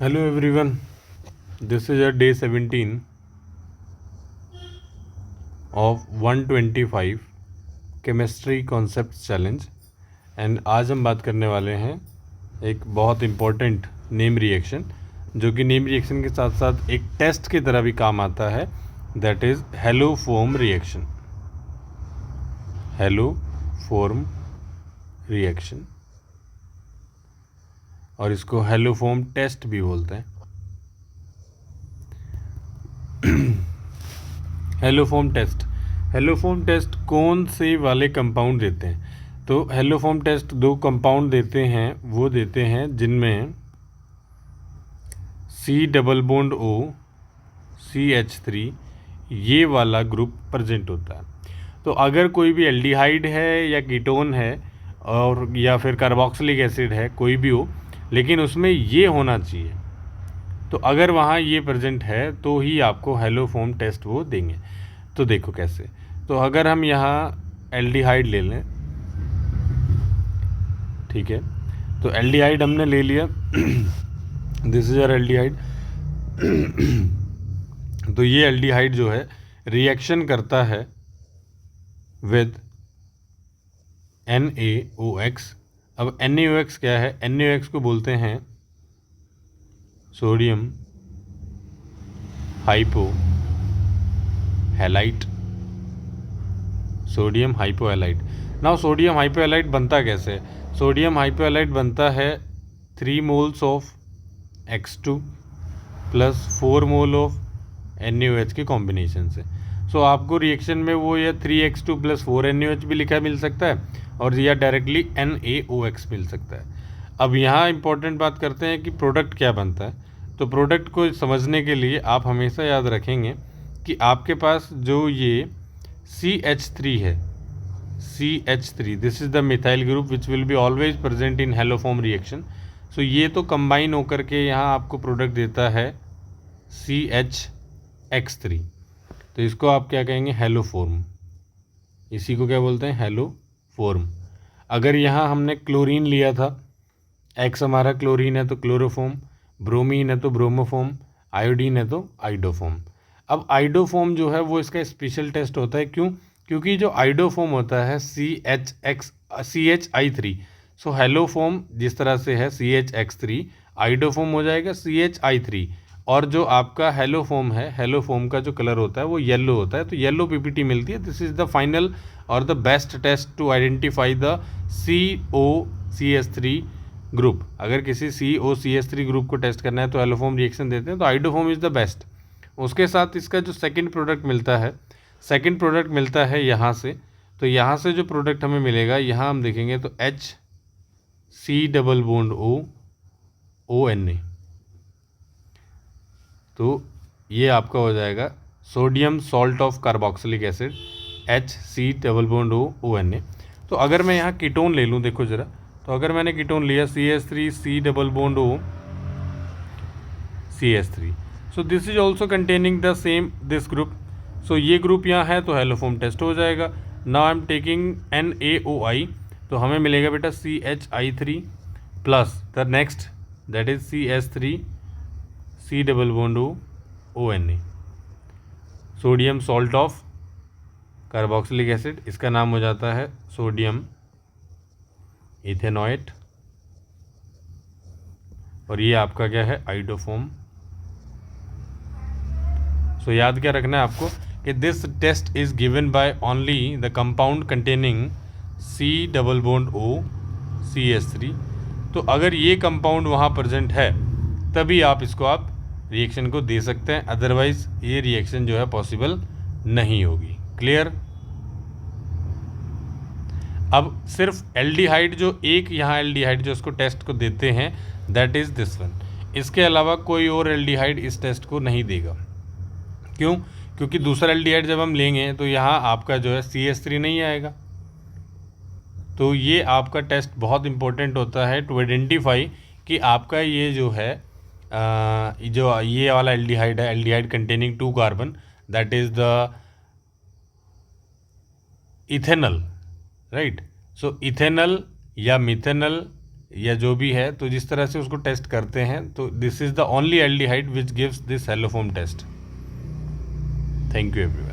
Hello everyone, this is our day 17 of 125 chemistry concepts challenge and आज हम बात करने वाले हैं एक बहुत इम्पोर्टेंट नेम रिएक्शन जो कि नेम रिएक्शन के साथ साथ एक टेस्ट की तरह भी काम आता है, that is hello foam reaction. Hello foam reaction और इसको हेलो फोम टेस्ट भी बोलते हैं। हेलोफॉर्म टेस्ट कौन से वाले कंपाउंड देते हैं? तो हेलोफॉर्म टेस्ट दो कंपाउंड देते हैं, वो देते हैं जिनमें C double bond O CH3 ये वाला ग्रुप प्रेजेंट होता है। तो अगर कोई भी एल्डिहाइड है या कीटोन है और या फिर कार्बोक्सिलिक एसिड है, कोई भी हो, लेकिन उसमें ये होना चाहिए। तो अगर वहाँ ये प्रेजेंट है तो ही आपको हेलोफॉर्म टेस्ट वो देंगे। तो देखो कैसे। तो अगर हम यहाँ एल्डिहाइड ले लें, ठीक है, तो एल्डिहाइड हमने ले लिया। This is our aldehyde. तो ये एल्डिहाइड जो है रिएक्शन करता है विद NaOX। अब NaOX क्या है? NaOX को बोलते हैं sodium hypo halite. Sodium hypohalite. Now sodium hypohalite बनता कैसे है? सोडियम हाइपोहैलाइट बनता है 3 moles of X2 plus 4 mole of NaOH के कॉम्बिनेशन से। सो आपको रिएक्शन में वो या 3X2 प्लस 4 NaOH भी लिखा मिल सकता है और या डायरेक्टली NaOX मिल सकता है। अब यहाँ इंपॉर्टेंट बात करते हैं कि प्रोडक्ट क्या बनता है। तो प्रोडक्ट को समझने के लिए आप हमेशा याद रखेंगे कि आपके पास जो ये CH3 है, CH3, this is the methyl group which will be always present in haloform reaction. So ये तो कंबाइन होकर के यहाँ आपको प्रोडक्ट देता है CHX3। तो इसको आप क्या कहेंगे? हेलोफॉर्म। इसी को क्या बोलते हैं? हेलोफॉर्म। अगर यहाँ हमने क्लोरीन लिया था, X हमारा क्लोरीन है तो क्लोरोफॉर्म, ब्रोमीन है तो ब्रोमोफॉर्म, आयोडीन है तो आइडोफॉर्म। अब आइडोफॉर्म जो है वो इसका स्पेशल टेस्ट होता है। क्यों? क्योंकि जो आइडोफॉर्म होता है CHI3, सो हेलोफॉर्म जिस तरह से है CHX3, आइडोफॉर्म हो जाएगा CHI3। और जो आपका हेलोफॉर्म है, हेलोफॉर्म का जो कलर होता है वो येलो होता है, तो येलो PPT मिलती है। दिस इज द फाइनल और the best test to identify the COCH3 group. अगर किसी COCH3 ग्रुप को टेस्ट करना है तो हेलोफॉर्म रिएक्शन देते हैं, तो आइडोफॉर्म इज़ द बेस्ट। उसके साथ इसका जो सेकंड प्रोडक्ट मिलता है यहाँ से। तो यहाँ से जो प्रोडक्ट हमें मिलेगा, यहाँ हम देखेंगे तो HC डबल बॉन्ड ONA। तो ये आपका हो जाएगा sodium salt of carboxylic acid, HC double bond ONA। तो अगर मैं यहाँ कीटोन ले लूँ, देखो ज़रा, तो अगर मैंने कीटोन लिया CH3 C double bond O CH3, so this is also containing the same this group. So ये ग्रुप यहाँ है तो हेलोफॉर्म टेस्ट हो जाएगा। Now I am taking NaOI, तो हमें मिलेगा बेटा CHI3 plus the next that is CH3 C double bond ONA, sodium salt of carboxylic acid. इसका नाम हो जाता है सोडियम इथेनॉएट और ये आपका क्या है? आइडोफॉर्म। सो याद क्या रखना है आपको कि this test is given by only the compound containing C double bond O CH3। तो अगर ये कंपाउंड वहाँ प्रेजेंट है तभी आप इसको रिएक्शन को दे सकते हैं, अदरवाइज ये रिएक्शन जो है पॉसिबल नहीं होगी। क्लियर? अब सिर्फ एल्डिहाइड जो एक यहाँ एल्डिहाइड जो इसको टेस्ट को देते हैं, दैट इज़ दिस वन। इसके अलावा कोई और एल्डिहाइड इस टेस्ट को नहीं देगा। क्यों? क्योंकि दूसरा एल्डिहाइड जब हम लेंगे तो यहाँ आपका जो है CH3 नहीं आएगा। तो ये आपका टेस्ट बहुत इंपॉर्टेंट होता है टू आइडेंटिफाई कि आपका ये जो है जो ये वाला एल्डिहाइड है, aldehyde containing 2 carbon, that is the ethanal, right. So ethanal या मिथेनल या जो भी है, तो जिस तरह से उसको टेस्ट करते हैं, तो this is the only aldehyde which gives this haloform test. Thank you everyone.